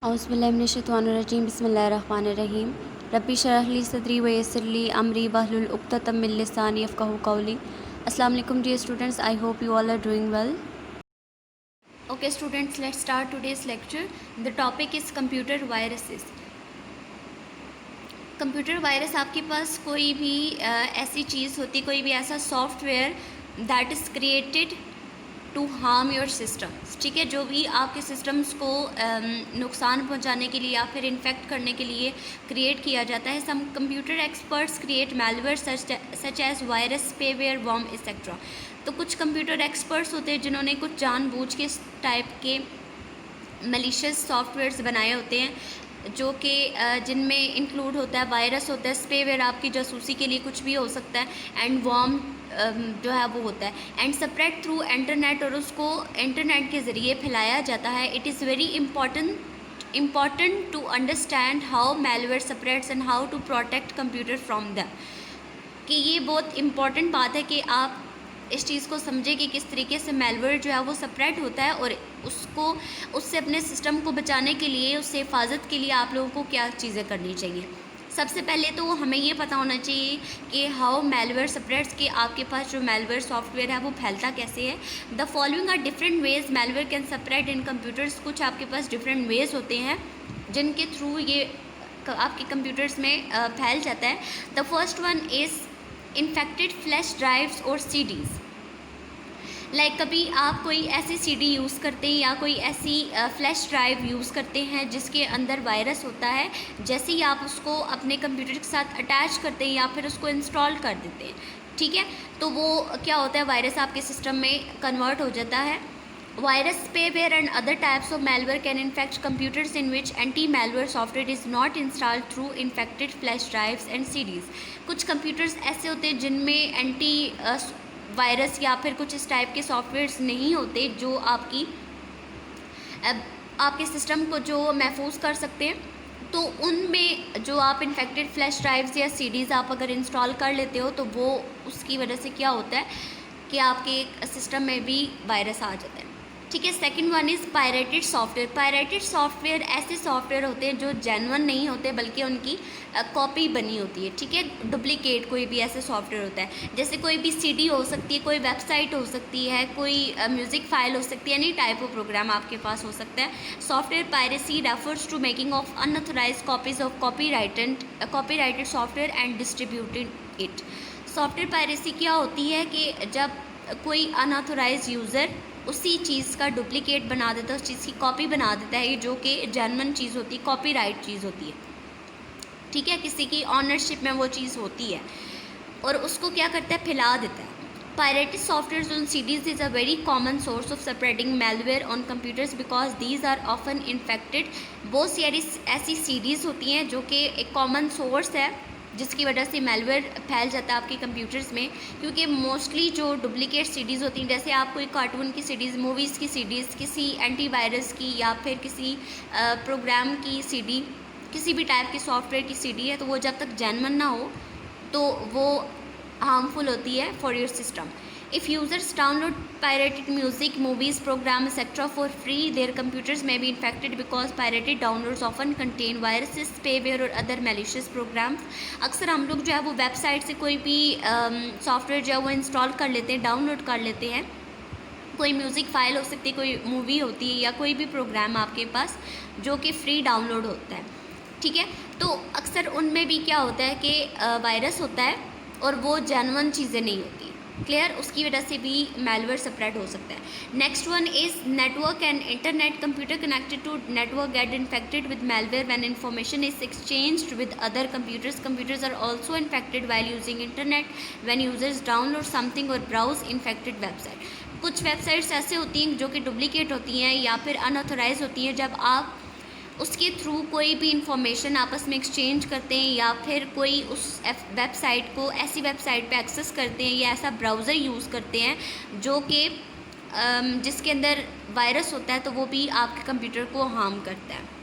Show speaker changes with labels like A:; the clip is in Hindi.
A: औज़ुबिल्लाहिमिनश्शैतानिर्रजीम बिस्मिल्लाहिर्रहमानिर्रहीम रब्बी शरह ली सदरी व यस्सिर ली अमरी वहलुल उक़्दतम मिन लिसानी यफ़क़हू क़ौली। अस्सलाम वालेकुम dear students, I hope you all are doing well. Okay students, let's start today's lecture. The topic is computer viruses. Computer virus आपके पास कोई भी ऐसी चीज़ होती, कोई भी ऐसा software that is created to harm your systems, ठीक है, जो भी आपके सिस्टम्स को नुकसान पहुंचाने के लिए या फिर इन्फेक्ट करने के लिए क्रिएट किया जाता है. Some computer experts create malware such as virus, spyware, worm etcetera. तो कुछ कंप्यूटर एक्सपर्ट्स होते हैं जिन्होंने कुछ जानबूझ के इस टाइप के मलिशियस सॉफ्टवेयर्स बनाए होते हैं, जो कि जिनमें इंक्लूड होता है वायरस होता है, स्पेवेयर आपकी जासूसी के लिए कुछ भी हो सकता है, एंड वॉर्म जो है वो होता है, एंड स्प्रेड थ्रू इंटरनेट, और उसको इंटरनेट के ज़रिए फैलाया जाता है. It is very important to understand how malware spreads and how to protect computer from them. कि ये बहुत इम्पॉर्टेंट बात है कि आप इस चीज़ को समझें कि किस तरीके से मैलवेयर जो है वो स्प्रेड होता है, और उससे अपने सिस्टम को बचाने के लिए, उससे हिफाजत के लिए आप लोगों को क्या चीज़ें करनी चाहिए. सबसे पहले तो हमें ये पता होना चाहिए कि हाउ मैलवेयर स्प्रेड्स, कि आपके पास जो मैलवेयर सॉफ्टवेयर है वो फैलता कैसे है. The following are different ways malware can spread in computers. कुछ आपके पास डिफरेंट वेज होते हैं जिनके थ्रू ये आपके कंप्यूटर्स में फैल जाता है. The first one is infected flash drives और सीडीज़. लाइक कभी आप कोई ऐसी सीडी यूज़ करते हैं या कोई ऐसी फ्लैश ड्राइव यूज़ करते हैं जिसके अंदर वायरस होता है. जैसे ही आप उसको अपने कंप्यूटर के साथ अटैच करते हैं या फिर उसको इंस्टॉल कर देते हैं, ठीक है, तो वो क्या होता है, वायरस आपके सिस्टम में कन्वर्ट हो जाता है. Virus, spyware and other types of malware can infect computers in which anti malware software is not installed through infected flash drives and CDs. कुछ कंप्यूटर्स ऐसे होते हैं जिनमें एंटी वायरस या फिर कुछ इस टाइप के सॉफ्टवेयर्स नहीं होते जो आपके सिस्टम को जो महफूज कर सकते हैं. तो उनमें जो आप इन्फेक्टेड फ्लैश ड्राइव्स या सीडीज़ आप अगर इंस्टॉल कर लेते हो तो वो उसकी वजह से क्या होता है कि आपके सिस्टम में भी वायरस आ जाता है, ठीक है. Second one is pirated software. Pirated software ऐसे सॉफ्टवेयर होते हैं जो जेन्युइन नहीं होते बल्कि उनकी कॉपी बनी होती है, ठीक है, डुप्लीकेट कोई भी ऐसे सॉफ्टवेयर होता है. जैसे कोई भी सीडी हो सकती है, कोई वेबसाइट हो सकती है, कोई म्यूज़िक फाइल हो सकती है, एनी टाइप ऑफ प्रोग्राम आपके पास हो सकता है. Software piracy refers to making of unauthorised copies of copyrighted software and distributing it. Software piracy क्या होती है कि जब कोई अनऑथराइज्ड यूज़र उसी चीज़ का डुप्लीकेट बना देता है, उस चीज़ की कॉपी बना देता है, जो कि जेन्युइन चीज़ होती है, कॉपीराइट चीज़ होती है, ठीक है, किसी की ऑनरशिप में वो चीज़ होती है, और उसको क्या करता है, फैला देता है. Pirated softwares on CDs is a very common source of spreading malware on computers because these are often infected. बहुत सारी ऐसी CDs होती हैं जो कि एक कॉमन सोर्स है जिसकी वजह से मेलवेयर फैल जाता है आपके कंप्यूटर्स में. क्योंकि मोस्टली जो डुप्लीकेट सीडीज़ होती हैं, जैसे आप कोई कार्टून की सीडीज़, मूवीज़ की सीडीज़, किसी एंटीवायरस की या फिर किसी प्रोग्राम की सीडी, किसी भी टाइप की सॉफ्टवेयर की सीडी है, तो वो जब तक जेन्युइन ना हो तो वो हार्मफुल होती है for your system. If users download pirated music, movies, programs, etc. for free, their computers may be infected because pirated downloads often contain viruses, spyware और other malicious programs. अक्सर हम लोग जो है वो वेबसाइट से कोई भी सॉफ्टवेयर जो है वो इंस्टॉल कर लेते हैं, डाउनलोड कर लेते हैं. कोई म्यूज़िक फ़ाइल हो सकती है, कोई मूवी होती है, या कोई भी प्रोग्राम आपके पास जो कि फ्री डाउनलोड होता है, ठीक है. तो अक्सर उनमें भी क्या होता है कि वायरस होता है और वो जेन्युइन चीज़ें नहीं होती, क्लियर. उसकी वजह से भी मैलवेयर स्प्रेड हो सकता है. Next one is network and internet. Computer connected to network get infected with malware when information is exchanged with other computers. Computers are also infected while using internet when users download something और ब्राउज इन्फेक्टेड वेबसाइट. कुछ वेबसाइट्स ऐसे होती हैं जो कि डुप्लीकेट होती हैं या फिर अनऑथराइज होती हैं. जब आप उसके थ्रू कोई भी इंफॉर्मेशन आपस में एक्सचेंज करते हैं या फिर कोई उस वेबसाइट को, ऐसी वेबसाइट पे एक्सेस करते हैं या ऐसा ब्राउज़र यूज़ करते हैं जो कि जिसके अंदर वायरस होता है, तो वो भी आपके कंप्यूटर को हार्म करता है.